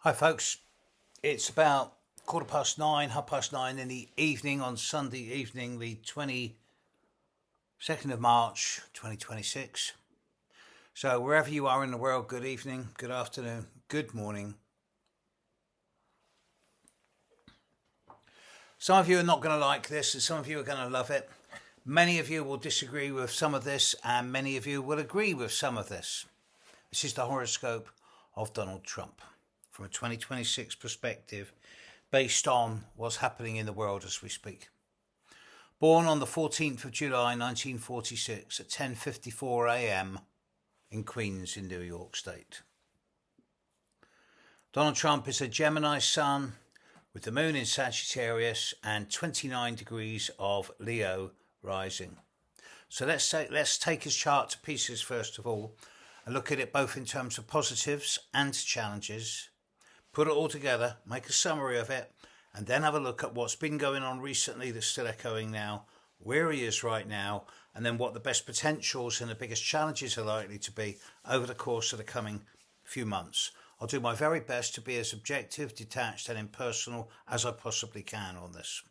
Hi folks, it's about 9:15, 9:30 in the evening on Sunday evening, the 22nd of March 2026. So wherever you are in the world, good evening, good afternoon, good morning. Some of you are not going to like this and some of you are going to love it. Many of you will disagree with some of this and many of you will agree with some of this. This is the horoscope of Donald Trump from a 2026 perspective based on what's happening in the world as we speak. Born on the 14th of July 1946 at 10:54 a.m. in Queens in New York State. Donald Trump is a Gemini sun with the moon in Sagittarius and 29 degrees of Leo rising. So let's take his chart to pieces first of all and look at it both in terms of positives and challenges. Put it all together, make a summary of it, and then have a look at what's been going on recently that's still echoing now, where he is right now, and then what the best potentials and the biggest challenges are likely to be over the course of the coming few months. I'll do my very best to be as objective, detached, and impersonal as I possibly can on this.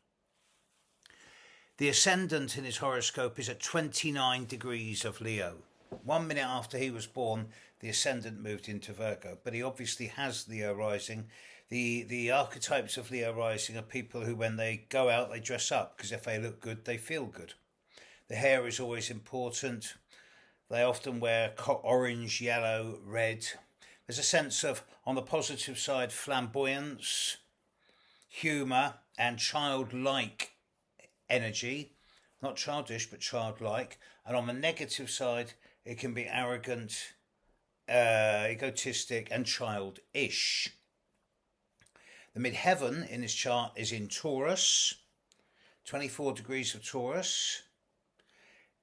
The ascendant in his horoscope is at 29 degrees of Leo. 1 minute after he was born, the ascendant moved into Virgo, but he obviously has Leo rising. The archetypes of Leo rising are people who, when they go out, they dress up, because if they look good, they feel good. The hair is always important. They often wear orange, yellow, red. There's a sense of, on the positive side, flamboyance, humour, and childlike energy. Not childish, but childlike. And on the negative side, it can be arrogant, egotistic, and childish. The midheaven in his chart is in Taurus, 24 degrees of Taurus.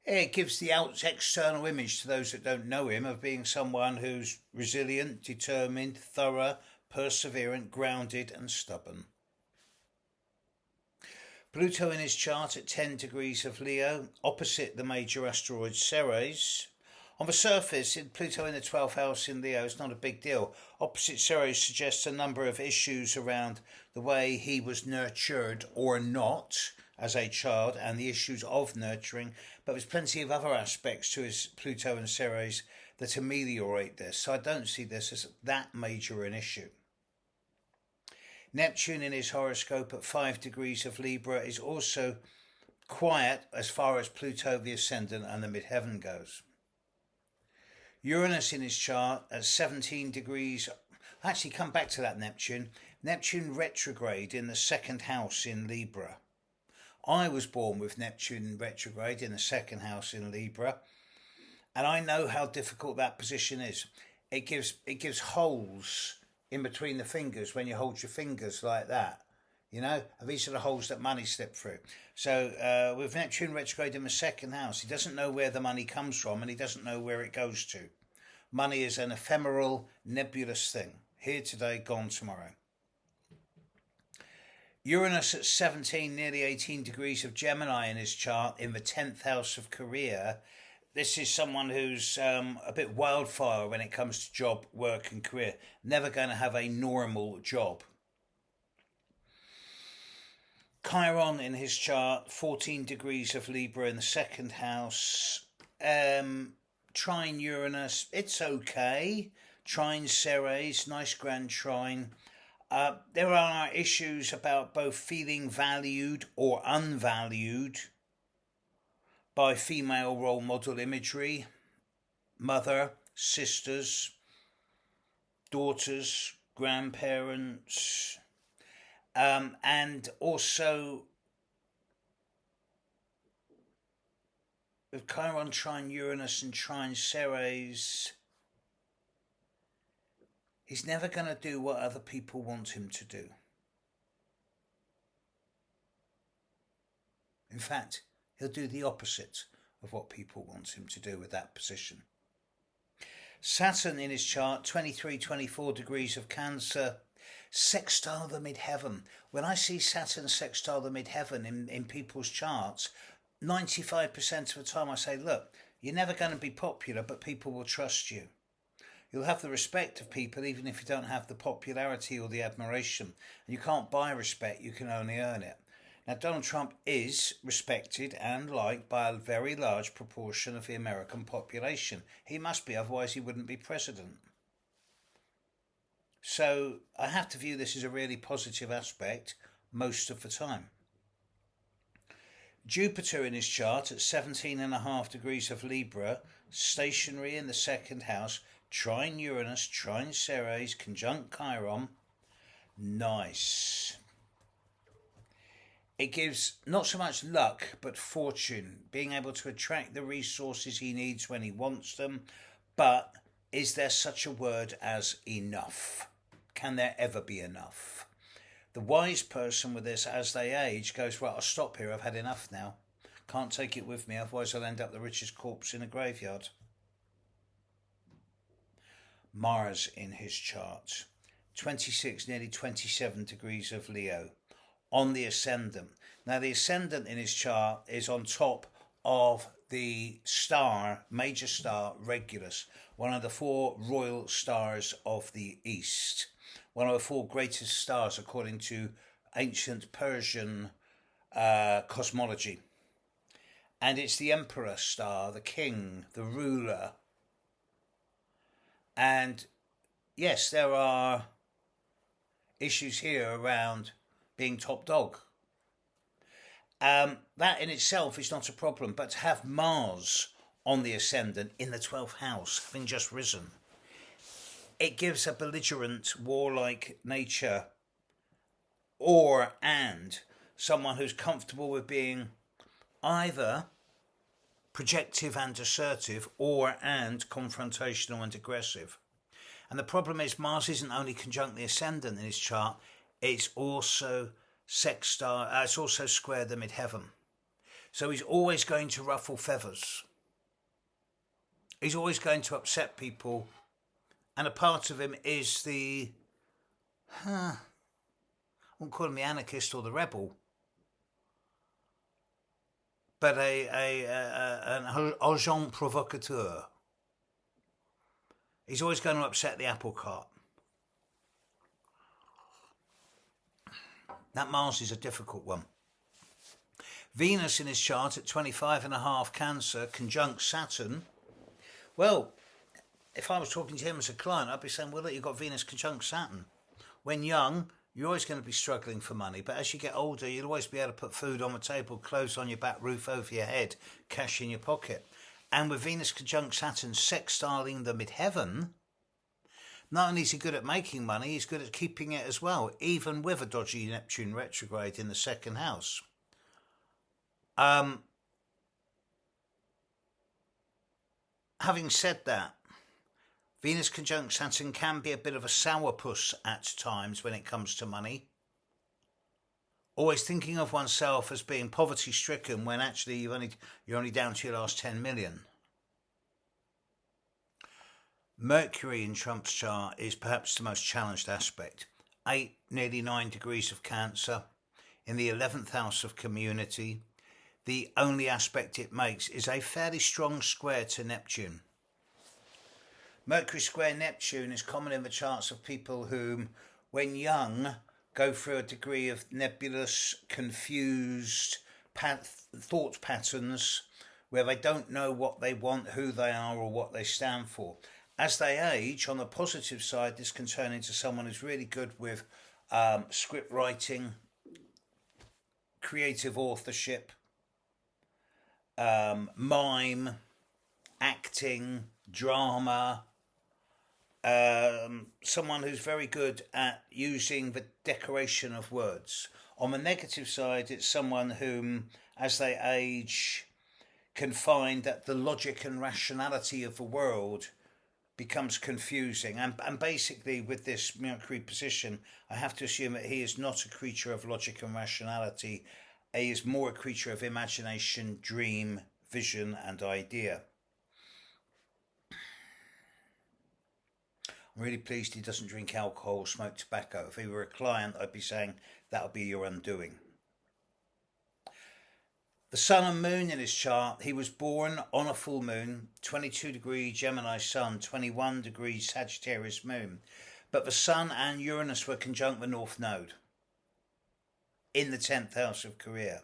It gives the external image to those that don't know him of being someone who's resilient, determined, thorough, perseverant, grounded, and stubborn. Pluto in his chart at 10 degrees of Leo, opposite the major asteroid Ceres. On the surface, Pluto in the 12th house in Leo is not a big deal. Opposite Ceres suggests a number of issues around the way he was nurtured or not as a child and the issues of nurturing, but there's plenty of other aspects to his Pluto and Ceres that ameliorate this, so I don't see this as that major an issue. Neptune in his horoscope at 5 degrees of Libra is also quiet as far as Pluto, the ascendant, and the midheaven goes. Uranus in his chart at 17 degrees. Actually, come back to that Neptune. Neptune retrograde in the second house in Libra. I was born with Neptune retrograde in the second house in Libra, and I know how difficult that position is. It gives holes in between the fingers when you hold your fingers like that. You know, these are the holes that money slip through. So with Neptune retrograde in the second house, he doesn't know where the money comes from and he doesn't know where it goes to. Money is an ephemeral, nebulous thing. Here today, gone tomorrow. Uranus at 17, nearly 18 degrees of Gemini in his chart in the 10th house of career. This is someone who's a bit wildfire when it comes to job, work and career. Never going to have a normal job. Chiron in his chart, 14 degrees of Libra in the second house. Trine Uranus, it's okay. Trine Ceres, nice grand trine. There are issues about both feeling valued or unvalued by female role model imagery, mother, sisters, daughters, grandparents, and also with Chiron, Trine Uranus and Trine Ceres, he's never going to do what other people want him to do. In fact, he'll do the opposite of what people want him to do with that position. Saturn in his chart, 23, 24 degrees of Cancer, sextile the midheaven. When I see Saturn sextile the midheaven in people's charts, 95% of the time I say, look, you're never going to be popular, but people will trust you. You'll have the respect of people even if you don't have the popularity or the admiration. And you can't buy respect, you can only earn it. Now, Donald Trump is respected and liked by a very large proportion of the American population. He must be, otherwise he wouldn't be president. So I have to view this as a really positive aspect most of the time. Jupiter in his chart at 17.5 degrees of Libra, stationary in the second house, trine Uranus, trine Ceres, conjunct Chiron. Nice. It gives not so much luck, but fortune, being able to attract the resources he needs when he wants them. But is there such a word as enough? Can there ever be enough? The wise person with this, as they age, goes, right, I'll stop here, I've had enough now. Can't take it with me, otherwise I'll end up the richest corpse in a graveyard. Mars in his chart, 26, nearly 27 degrees of Leo, on the ascendant. Now the ascendant in his chart is on top of the star, major star, Regulus, one of the 4 royal stars of the East. One of the 4 greatest stars according to ancient Persian cosmology. And it's the emperor star, the king, the ruler. And yes, there are issues here around being top dog. That in itself is not a problem, but to have Mars on the ascendant in the 12th house, having just risen, it gives a belligerent, warlike nature, and someone who's comfortable with being either projective and assertive and confrontational and aggressive. And the problem is Mars isn't only conjunct the ascendant in his chart, it's also it's also square the midheaven. So he's always going to ruffle feathers. He's always going to upset people. And a part of him is I won't call him the anarchist or the rebel, but an agent provocateur. He's always going to upset the apple cart. That Mars is a difficult one. Venus in his chart at 25.5 Cancer, conjunct Saturn. Well, if I was talking to him as a client, I'd be saying, well, look, you've got Venus conjunct Saturn. When young, you're always going to be struggling for money. But as you get older, you'll always be able to put food on the table, clothes on your back, roof over your head, cash in your pocket. And with Venus conjunct Saturn sextiling the midheaven, not only is he good at making money, he's good at keeping it as well, even with a dodgy Neptune retrograde in the second house. Having said that, Venus conjunct Saturn can be a bit of a sourpuss at times when it comes to money. Always thinking of oneself as being poverty stricken when actually you're only down to your last 10 million. Mercury in Trump's chart is perhaps the most challenged aspect. 8, nearly 9 degrees of Cancer in the 11th house of community. The only aspect it makes is a fairly strong square to Neptune. Mercury square Neptune is common in the charts of people whom, when young, go through a degree of nebulous, confused thought patterns where they don't know what they want, who they are, or what they stand for. As they age, on the positive side, this can turn into someone who's really good with script writing, creative authorship, mime, acting, drama, someone who's very good at using the decoration of words. On the negative side, it's someone whom, as they age, can find that the logic and rationality of the world becomes confusing. And basically, with this Mercury position, I have to assume that he is not a creature of logic and rationality. He is more a creature of imagination, dream, vision, and idea. I'm really pleased he doesn't drink alcohol or smoke tobacco. If he were a client, I'd be saying that would be your undoing. The sun and moon in his chart, he was born on a full moon, 22 degree Gemini sun, 21 degrees Sagittarius moon. But the sun and Uranus were conjunct the North Node in the 10th house of career.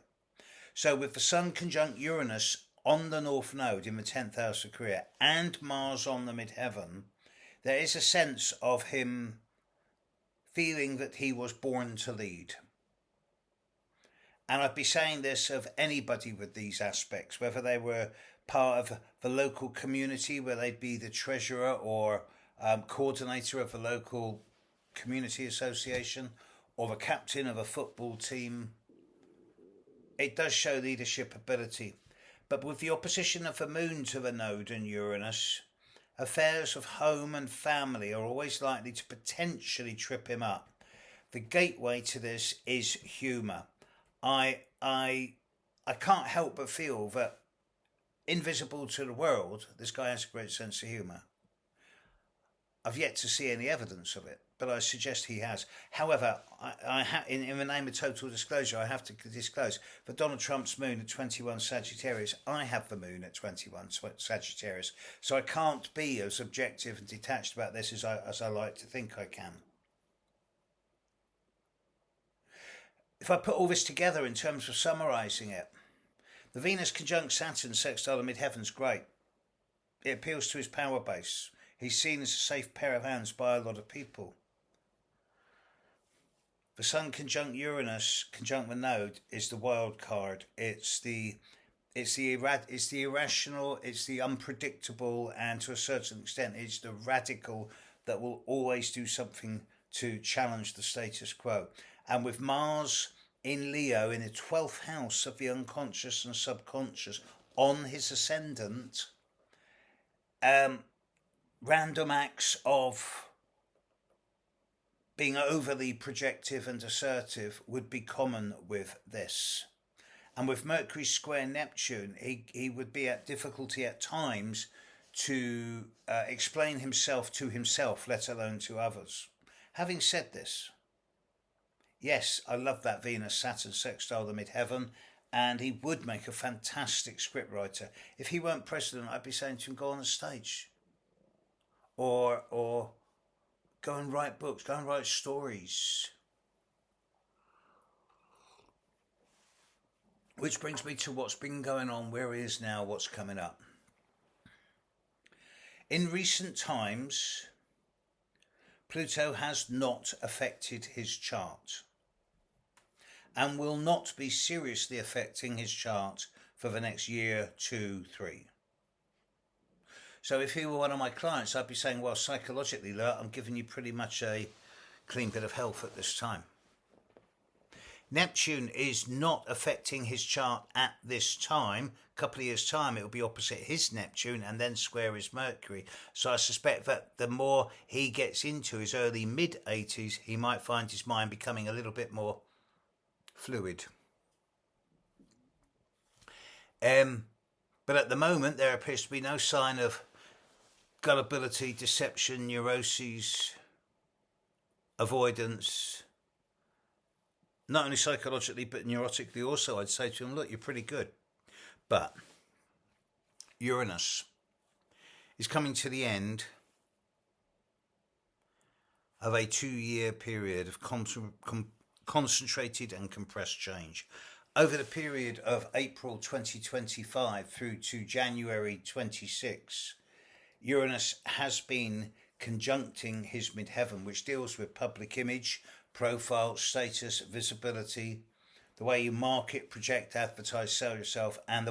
So with the sun conjunct Uranus on the North Node in the 10th house of career and Mars on the midheaven, there is a sense of him feeling that he was born to lead. And I'd be saying this of anybody with these aspects, whether they were part of the local community, where they'd be the treasurer or coordinator of a local community association, or the captain of a football team. It does show leadership ability. But with the opposition of the moon to the node and Uranus, affairs of home and family are always likely to potentially trip him up. The gateway to this is humour. I can't help but feel that, invisible to the world, this guy has a great sense of humour. I've yet to see any evidence of it, but I suggest he has. However, in the name of total disclosure, I have to disclose that Donald Trump's moon at 21 Sagittarius, I have the moon at 21 Sagittarius, so I can't be as objective and detached about this as I like to think I can. If I put all this together in terms of summarising it, the Venus conjunct Saturn sextile the midheaven is great. It appeals to his power base. He's seen as a safe pair of hands by a lot of people. The Sun conjunct Uranus conjunct the node is the wild card. It's the irrational, it's the unpredictable, and to a certain extent it's the radical that will always do something to challenge the status quo. And with Mars in Leo in the 12th house of the unconscious and subconscious on his ascendant, random acts of being overly projective and assertive would be common with this. And with Mercury square Neptune, he would be at difficulty at times to explain himself to himself, let alone to others. Having said this, yes, I love that Venus-Saturn sextile the midheaven, and he would make a fantastic scriptwriter. If he weren't president, I'd be saying to him, go on the stage. Or go and write books, go and write stories. Which brings me to what's been going on, where he is now, what's coming up. In recent times, Pluto has not affected his chart and will not be seriously affecting his chart for the next year, 2, 3. So if he were one of my clients, I'd be saying, well, psychologically, I'm giving you pretty much a clean bit of health at this time. Neptune is not affecting his chart at this time. A couple of years' time, it will be opposite his Neptune and then square his Mercury. So I suspect that the more he gets into his early mid-80s, he might find his mind becoming a little bit more fluid. But at the moment, there appears to be no sign of gullibility, deception, neuroses, avoidance. Not only psychologically, but neurotically also. I'd say to him, look, you're pretty good. But Uranus is coming to the end of a 2-year period of concentrated and compressed change. Over the period of April 2025 through to January 26, Uranus has been conjuncting his midheaven, which deals with public image, profile, status, visibility, the way you market, project, advertise, sell yourself, and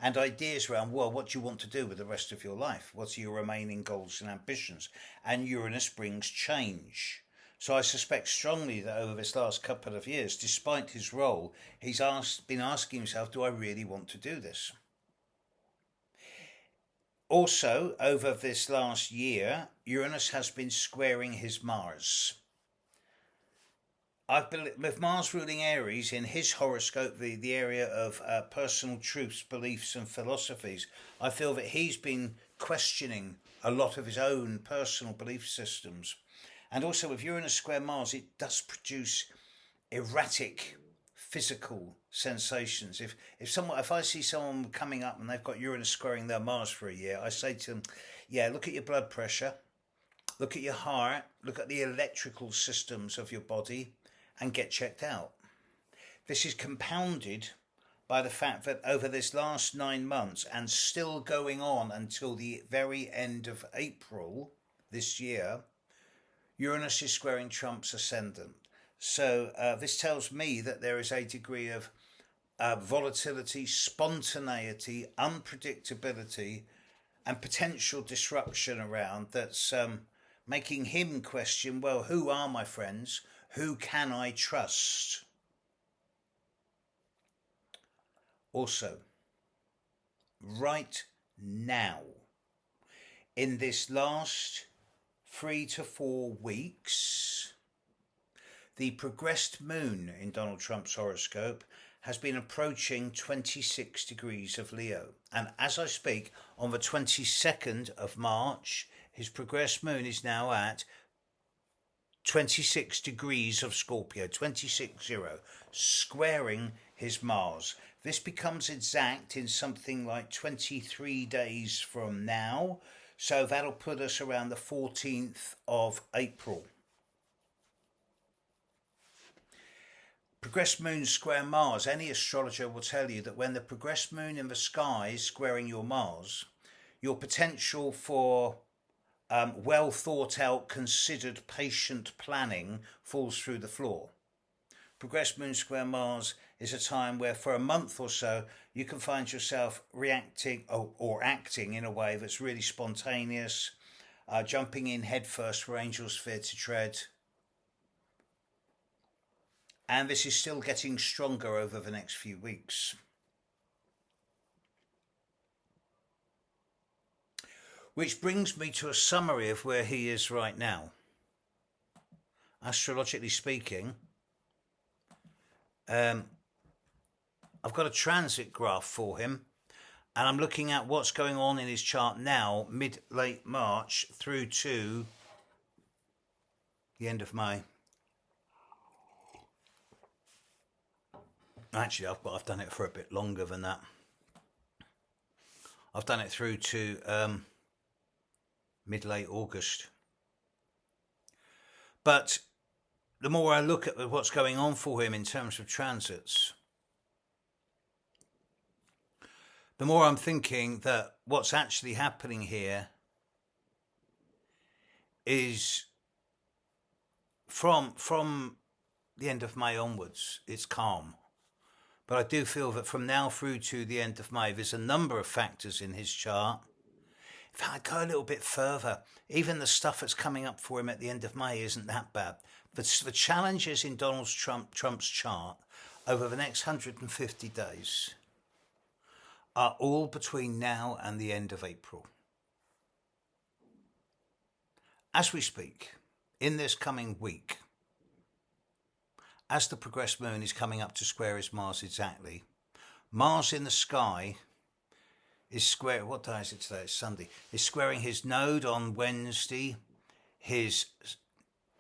ideas around, well, what do you want to do with the rest of your life? What are your remaining goals and ambitions? And Uranus brings change. So I suspect strongly that over this last couple of years, despite his role, he's been asking himself, do I really want to do this? Also, over this last year, Uranus has been squaring his Mars. With Mars ruling Aries in his horoscope, the area of personal truths, beliefs and philosophies, I feel that he's been questioning a lot of his own personal belief systems. And also with Uranus square Mars, it does produce erratic physical sensations. If I see someone coming up and they've got Uranus squaring their Mars for a year, I say to them, yeah, look at your blood pressure, look at your heart, look at the electrical systems of your body, and get checked out. This is compounded by the fact that over this last 9 months, and still going on until the very end of April this year, Uranus is squaring Trump's ascendant. So this tells me that there is a degree of volatility, spontaneity, unpredictability, and potential disruption around that's making him question, well, who are my friends? Who can I trust? Also, right now, in this last 3 to 4 weeks, the progressed moon in Donald Trump's horoscope has been approaching 26 degrees of Leo. And as I speak, on the 22nd of March, his progressed moon is now at 26 degrees of Scorpio, 26-0, squaring his Mars. This becomes exact in something like 23 days from now, so that'll put us around the 14th of April. Progressed moon square Mars. Any astrologer will tell you that when the progressed moon in the sky is squaring your Mars, your potential for well thought out, considered, patient planning falls through the floor. Progressed moon square Mars is a time where for a month or so you can find yourself reacting or acting in a way that's really spontaneous, jumping in headfirst where angels fear to tread. And this is still getting stronger over the next few weeks. Which brings me to a summary of where he is right now. Astrologically speaking, I've got a transit graph for him, and I'm looking at what's going on in his chart now, mid-late March through to the end of May. Actually, I've done it for a bit longer than that. I've done it through to mid-late August. But the more I look at what's going on for him in terms of transits, the more I'm thinking that what's actually happening here is from the end of May onwards, it's calm. But I do feel that from now through to the end of May, there's a number of factors in his chart. In fact, I'd go a little bit further. Even the stuff that's coming up for him at the end of May isn't that bad. But the challenges in Donald Trump's chart over the next 150 days are all between now and the end of April. As we speak, in this coming week, as the progressed moon is coming up to square his Mars exactly, Mars in the sky is square. What day is it today? It's Sunday. Is squaring his node on Wednesday. His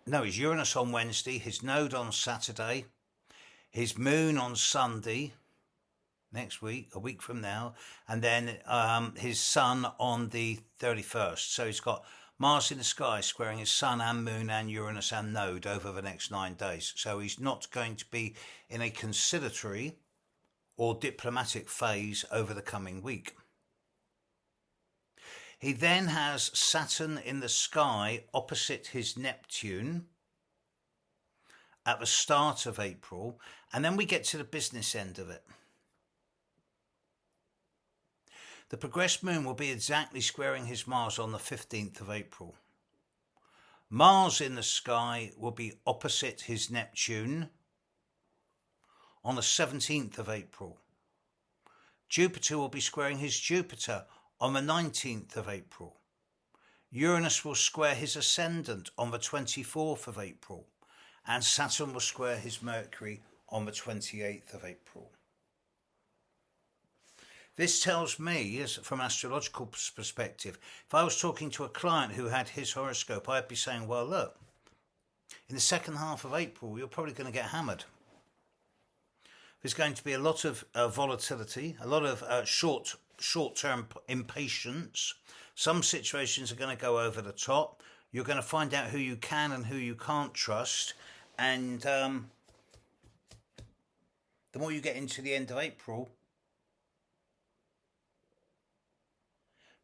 Uranus on Wednesday. His node on Saturday. His moon on Sunday. Next week, a week from now, and then his Sun on the 31st. So he's got Mars in the sky squaring his Sun and Moon and Uranus and Node over the next 9 days. So he's not going to be in a conciliatory or diplomatic phase over the coming week. He then has Saturn in the sky opposite his Neptune at the start of April, and then we get to the business end of it. The progressed moon will be exactly squaring his Mars on the 15th of April. Mars in the sky will be opposite his Neptune on the 17th of April. Jupiter will be squaring his Jupiter on the 19th of April. Uranus will square his ascendant on the 24th of April. And Saturn will square his Mercury on the 28th of April. This tells me, from astrological perspective, if I was talking to a client who had his horoscope, I'd be saying, well, look, in the second half of April, you're probably going to get hammered. There's going to be a lot of volatility, a lot of short-term impatience. Some situations are going to go over the top. You're going to find out who you can and who you can't trust. And the more you get into the end of April,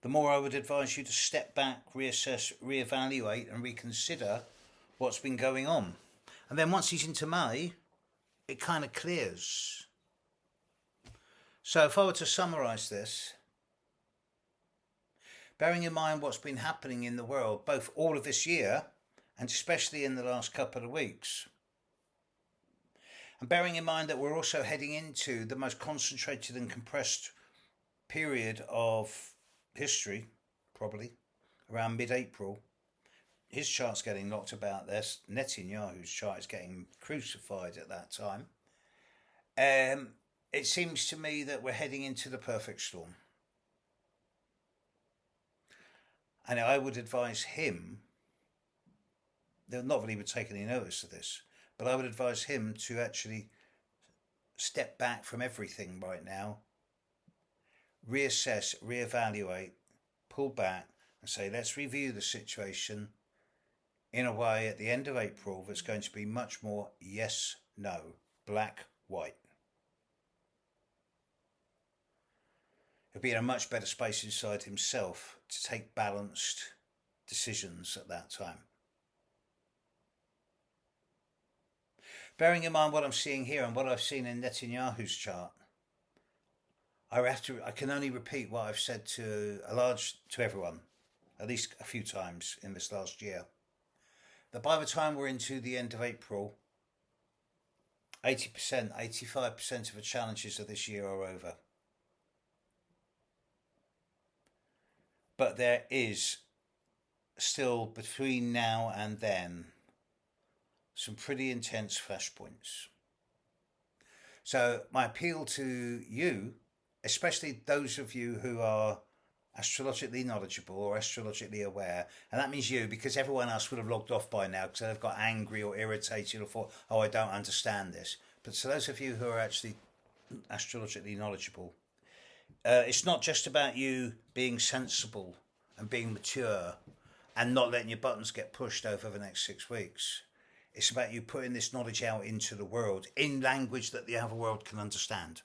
the more I would advise you to step back, reassess, reevaluate and reconsider what's been going on. And then once he's into May, it kind of clears. So if I were to summarise this, bearing in mind what's been happening in the world, both all of this year and especially in the last couple of weeks, and bearing in mind that we're also heading into the most concentrated and compressed period of history, probably around mid-April, his chart's getting knocked about. There's Netanyahu's chart is getting crucified at that time. It seems to me that we're heading into the perfect storm. And I would advise him, not that he would take any notice of this, but I would advise him to actually step back from everything right now, reassess, reevaluate, pull back and say, let's review the situation in a way at the end of April that's going to be much more yes, no, black, white. He'll be in a much better space inside himself to take balanced decisions at that time. Bearing in mind what I'm seeing here and what I've seen in Netanyahu's chart, I can only repeat what I've said to everyone, at least a few times in this last year, that by the time we're into the end of April, 80%, 85% of the challenges of this year are over. But there is still, between now and then, some pretty intense flashpoints. So my appeal to you, especially those of you who are astrologically knowledgeable or astrologically aware, and that means you, because everyone else would have logged off by now because they've got angry or irritated or thought, oh, I don't understand this. But to those of you who are actually astrologically knowledgeable, it's not just about you being sensible and being mature and not letting your buttons get pushed over the next 6 weeks. It's about you putting this knowledge out into the world in language that the other world can understand.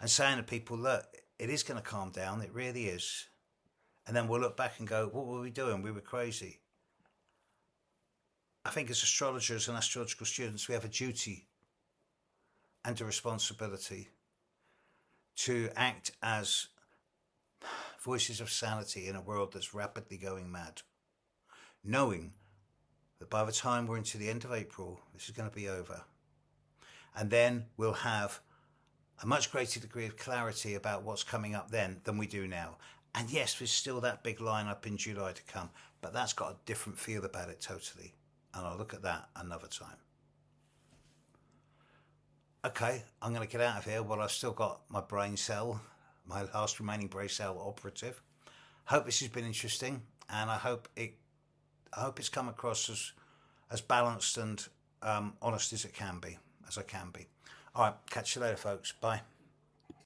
And saying to people, look, it is going to calm down. It really is. And then we'll look back and go, what were we doing? We were crazy. I think as astrologers and astrological students, we have a duty and a responsibility to act as voices of sanity in a world that's rapidly going mad, knowing that by the time we're into the end of April, this is going to be over. And then we'll have a much greater degree of clarity about what's coming up then than we do now. And yes, there's still that big lineup in July to come, but that's got a different feel about it totally. And I'll look at that another time. Okay, I'm going to get out of here while I've still got my brain cell, my last remaining brain cell operative. Hope this has been interesting, and I hope it's come across as balanced and honest as I can be. All right, catch you later, folks. Bye.